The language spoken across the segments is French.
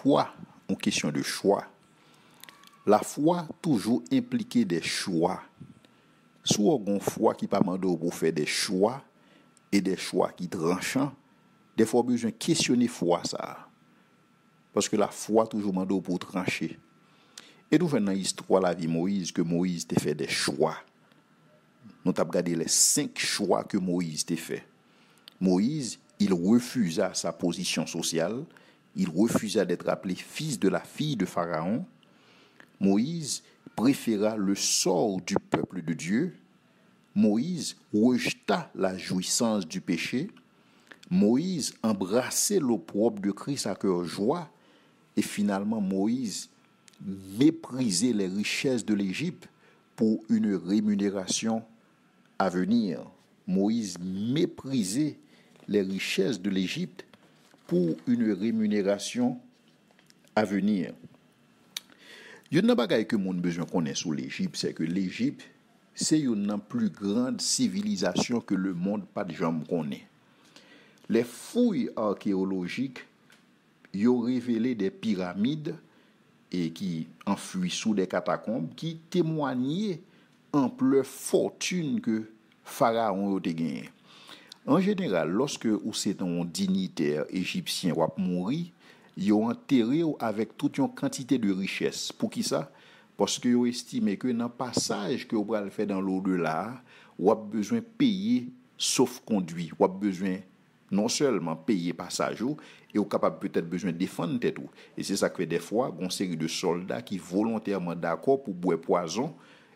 foi une question de choix. La foi toujours impliquée des choix. Soit on foi qui pas mandé pour faire des choix et des choix qui tranchants, des fois besoin questionner foi ça. Parce que la foi toujours mandé pour trancher. Et nous venons dans l'histoire de la vie de Moïse que Moïse a fait des choix. Nous avons regardé les 5 choix que Moïse a fait. Moïse, il refusa sa position sociale, il refusa d'être appelé fils de la fille de Pharaon. Moïse préféra le sort du peuple de Dieu. Moïse rejeta la jouissance du péché. Moïse embrassait l'opprobre de Christ à cœur joie. Et finalement, Moïse méprisait les richesses de l'Égypte pour une rémunération à venir. Moïse méprisait les richesses de l'Égypte pour une rémunération à venir. Il y a une bagaille que mon besoin connaît sur l'Égypte, c'est que l'Égypte, c'est une plus grande civilisation que le monde pas de jamais connaît. Les fouilles archéologiques y ont révélé des pyramides et qui enfouies sous des catacombes qui témoignaient ample fortune que Pharaon a gagné. En général, lorsque c'est un dignitaire égyptien ou a mouru, ils ont enterré avec toute une quantité de richesse. Pour qui ça? Parce que ils estiment que dans le passage que vous allez faire dans l'au-delà, vous avez besoin de payer sauf conduit. Vous avez besoin non seulement payer passage, et vous capable peut-être besoin de défendre tête. Et c'est ça que fait des fois, une série de soldats qui volontairement d'accord pour boire poison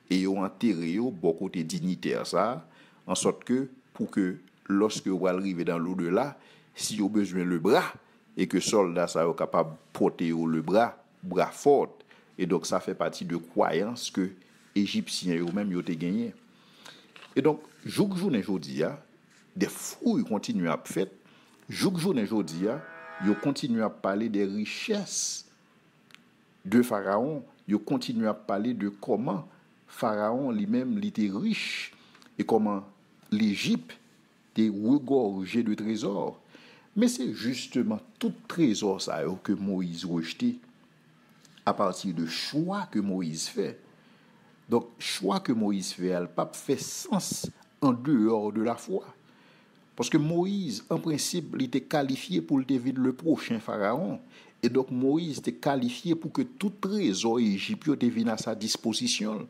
et ont enterré bon côté dignitaire ça, en sorte que pour que lorsque vous arrivez dans l'au-delà, si vous avez besoin le bras et que soldat ça est capable de porter le bras fort, et donc ça fait partie de croyances que égyptiens eux-mêmes ont gagné. Et donc journée jodi a des fouilles continuent à faire. Journée jodi a ils continuent à parler des richesses de Pharaon, ils continuent à parler de comment Pharaon lui-même était riche et comment l'Égypte était regorgée de trésors. Mais c'est justement tout trésor ça que Moïse rejetait à partir de choix que Moïse fait. Donc, choix que Moïse fait, elle n'a pas fait sens en dehors de la foi. Parce que Moïse, en principe, il était qualifié pour devenir le prochain pharaon. Et donc, Moïse était qualifié pour que tout trésor égyptien devienne à sa disposition.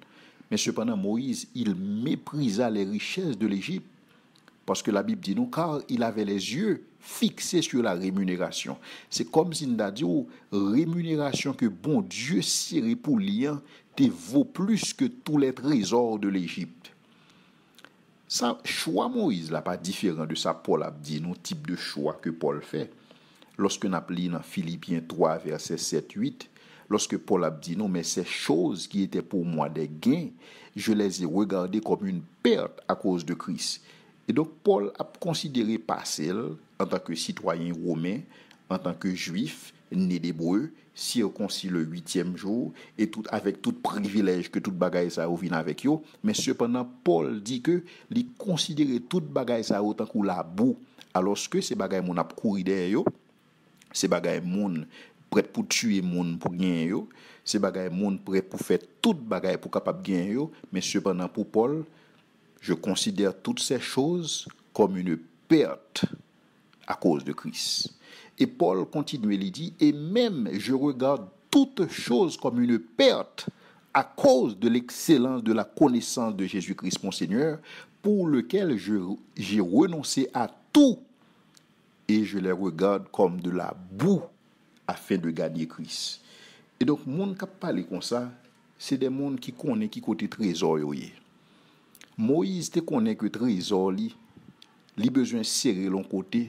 Mais cependant, Moïse, il méprisa les richesses de l'Égypte. Parce que la Bible dit nous, car il avait les yeux fixés sur la rémunération. C'est comme si nous avions dit, rémunération que bon Dieu serait pour lien, te vaut plus que tous les trésors de l'Égypte. Ça, choix Moïse, là, pas différent de ça, Paul a dit, nous, type de choix que Paul fait. Lorsque nous appelons dans Philippiens 3, verset 7-8, lorsque Paul a dit, non, mais ces choses qui étaient pour moi des gains, je les ai regardées comme une perte à cause de Christ. Et donc, Paul a considéré Parcelle en tant que citoyen romain, en tant que juif, né d'hébreu, circoncis le 8e jour, et tout, avec tout privilège que tout bagaille ça vient avec eux. Mais cependant, Paul dit que il considérait tout bagaille ça autant que la boue, alors que ces bagaille mon a couru derrière eux, ces bagaille mon prêt pour tuer mon pour gagner eux, ces bagaille mon prêt pour faire tout bagaille pour capable gagner eux. Mais cependant, pour Paul, je considère toutes ces choses comme une perte à cause de Christ. Et Paul continue, il dit, et même je regarde toutes choses comme une perte à cause de l'excellence de la connaissance de Jésus-Christ mon Seigneur, pour lequel j'ai renoncé à tout, et je les regarde comme de la boue afin de gagner Christ. Et donc, les gens qui parlent comme ça, c'est des gens qui connaissent qui côté trésor. Moïse te connaît que trésor li besoin serrer l'on côté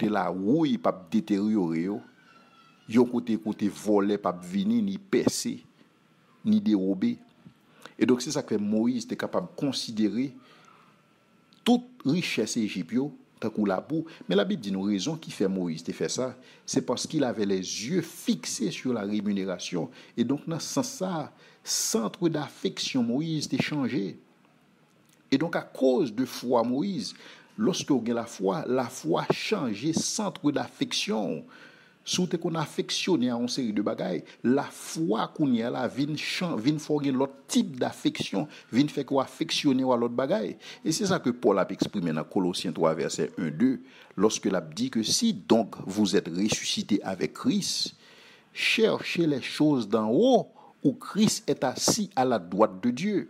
la rouille pas détériorer yo côté voler pas venir ni percer ni dérober. Et donc c'est ça que Moïse était capable de considérer toute richesse égyptienne tant que la boue. Mais la Bible dit nous raison qui fait Moïse te fait ça, c'est parce qu'il avait les yeux fixés sur la rémunération. Et donc dans ce sens ça, centre d'affection Moïse t'est changé. Et donc, à cause de foi Moïse, lorsque vous avez la foi change centre d'affection. sous te qu'on affectionné à une série de bagailles, la foi qu'on y a là vient forger l'autre type d'affection, vient faire qu'on affectionner à l'autre bagaille. Et c'est ça que Paul a exprimé dans Colossiens 3 verset 1-2 lorsque il a dit que si donc vous êtes ressuscité avec Christ, cherchez les choses d'en haut où Christ est assis à la droite de Dieu.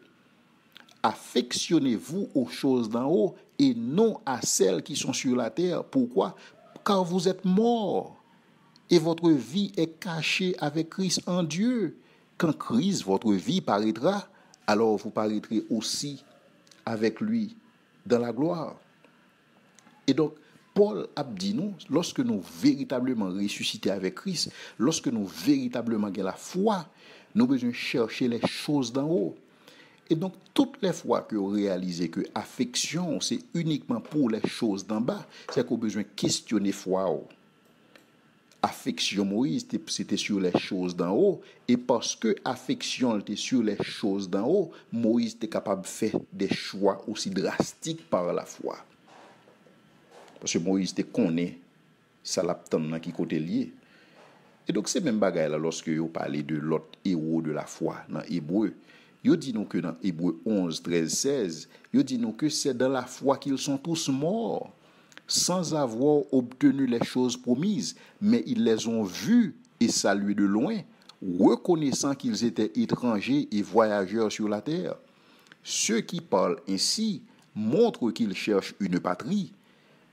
Affectionnez-vous aux choses d'en haut et non à celles qui sont sur la terre. Pourquoi? Car vous êtes morts et votre vie est cachée avec Christ en Dieu. Quand Christ, votre vie, paraîtra, alors vous paraîtrez aussi avec lui dans la gloire. Et donc, Paul a dit nous, lorsque nous véritablement ressuscités avec Christ, lorsque nous véritablement avons la foi, nous devons chercher les choses d'en haut. Et donc, toutes les fois que vous réalisez que affection, c'est uniquement pour les choses d'en bas, c'est qu'on a besoin de questionner foi. Affection Moïse, c'était sur les choses d'en haut. Et parce que affection était sur les choses d'en haut, Moïse était capable de faire des choix aussi drastiques par la foi. Parce que Moïse te connaît, ça l'a dans qui côté lié. Et donc, c'est même bagaille là, lorsque vous parlez de l'autre héros de la foi dans Hébreu. Yo dit nous que dans Hébreu 11, 13, 16, yo dit nous que c'est dans la foi qu'ils sont tous morts, sans avoir obtenu les choses promises, mais ils les ont vus et salués de loin, reconnaissant qu'ils étaient étrangers et voyageurs sur la terre. Ceux qui parlent ainsi montrent qu'ils cherchent une patrie,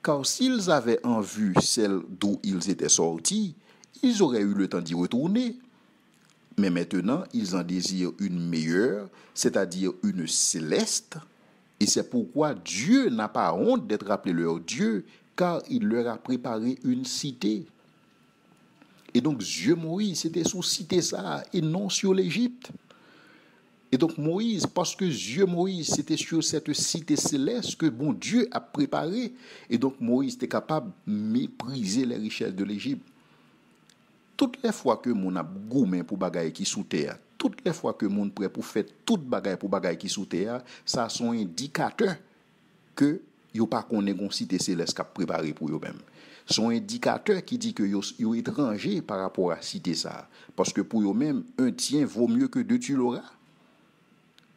car s'ils avaient en vue celle d'où ils étaient sortis, ils auraient eu le temps d'y retourner. Mais maintenant, ils en désirent une meilleure, c'est-à-dire une céleste. Et c'est pourquoi Dieu n'a pas honte d'être appelé leur Dieu, car il leur a préparé une cité. Et donc, Dieu Moïse, c'était sous cité ça, et non sur l'Égypte. Et donc, Moïse, parce que Dieu Moïse, c'était sur cette cité céleste que bon Dieu a préparé. Et donc, Moïse était capable de mépriser les richesses de l'Égypte. Toutes les fois que mon a gourmand pour bagaille qui sous terre, toutes les fois que mon prêt pour faire toute bagaille pour bagaille qui sous terre, ça sont indicateurs que yo pas connaît gon cité céleste qu'a préparé pour eux même. Son indicateur qui dit que yo étranger par rapport à cité ça parce que pour eux même un tien vaut mieux que deux tu l'auras.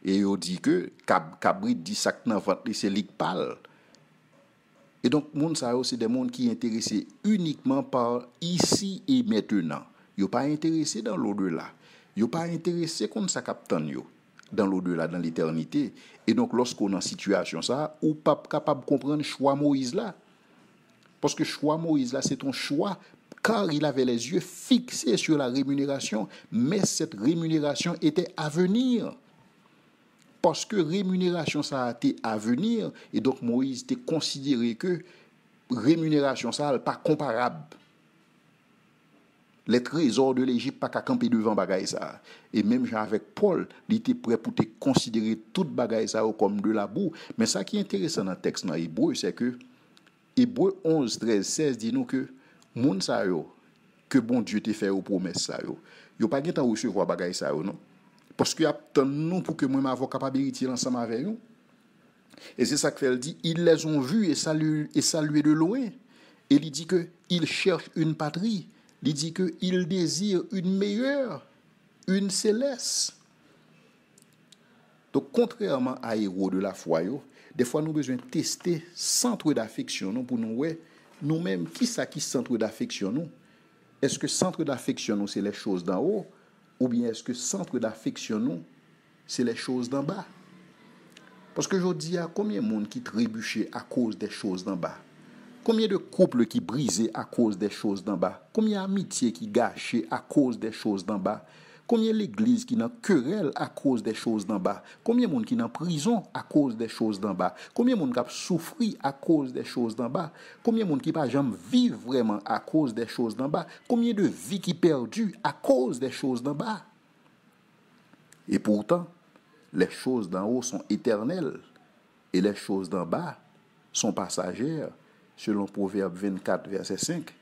Et yo dit que cabrit dit ça que dans ventre c'est lik pâle. Et donc, moun sa yo, c'est des mondes qui sont intéressés uniquement par ici et maintenant. Ils ne sont pas intéressés dans l'au-delà. Ils ne sont pas intéressés comme ça captain yo dans l'au-delà, dans l'éternité. Et donc, lorsqu'on est en situation ça, ou pas capable de comprendre le choix Moïse là. Parce que le choix Moïse là, c'est ton choix, car il avait les yeux fixés sur la rémunération, mais cette rémunération était à venir. Parce que rémunération ça a été à venir et donc Moïse était considéré que rémunération ça n'est pas comparable. Les trésors de l'Égypte pas qu'à camper devant bagaille ça. Et même avec Paul, il était prêt pour te considérer toute bagaille ça comme de la boue. Mais ça qui est intéressant dans le texte dans Hébreu, c'est que Hébreu 11, 13, 16 dit nous que moun sa yo, que bon Dieu te fait aux promesses ça yo pas gen temps recevoir bagaille ça non. Parce qu'il y a tant nous pour que moi m'avoir capabilité ensemble avec nous. Et c'est ça que fait dit, ils les ont vus et salués de loin. Et il dit que ils cherchent une patrie. Il dit que ils désirent une meilleure, une céleste. Donc contrairement à héros de la foi, des fois nous avons besoin de tester centre d'affection pour nous ouais, nous-mêmes qui centre d'affection nous. Est-ce que centre d'affection nous c'est les choses d'en haut? Ou bien est-ce que centre d'affection nous, c'est les choses d'en bas? Parce que je dis, il y a combien de monde qui trébuchait à cause des choses d'en bas? Combien de couples qui brisaient à cause des choses d'en bas? Combien d'amitiés qui gâchaient à cause des choses d'en bas? Combien l'église qui n'a querelle à cause des choses d'en bas? Combien de monde qui n'a prison à cause des choses d'en bas? Combien de monde qui a souffert à cause des choses d'en bas? Combien de monde qui pas jamais vivre vraiment à cause des choses d'en bas? Combien de vies qui perdues à cause des choses d'en bas? Et pourtant, les choses d'en haut sont éternelles et les choses d'en bas sont passagères, selon Proverbe 24, verset 5,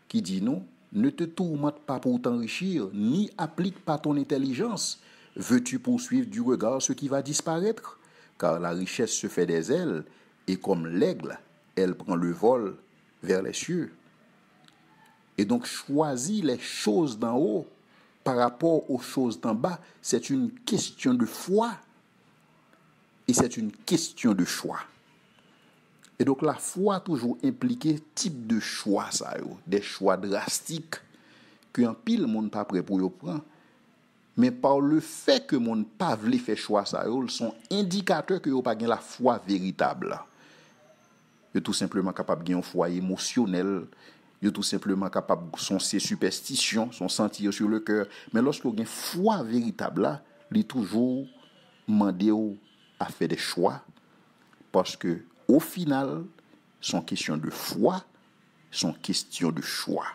qui dit non. Ne te tourmente pas pour t'enrichir, ni applique pas ton intelligence. Veux-tu poursuivre du regard ce qui va disparaître? Car la richesse se fait des ailes, et comme l'aigle, elle prend le vol vers les cieux. Et donc, choisir les choses d'en haut par rapport aux choses d'en bas, c'est une question de foi et c'est une question de choix. Et donc, la foi a toujours impliqué type de choix, ça, des choix drastiques que un pile monde pas prêt pour y prendre. Mais par le fait que mon pas voulu faire choix, ça, sont indicateurs que yo pas la foi véritable. Yo tout simplement capable de une foi émotionnelle. Yo tout simplement capable son ses superstitions, son sentir sur le cœur. Mais lorsque vous avez une foi véritable là, il toujours demander à faire des choix parce que au final, son question de foi, son question de choix.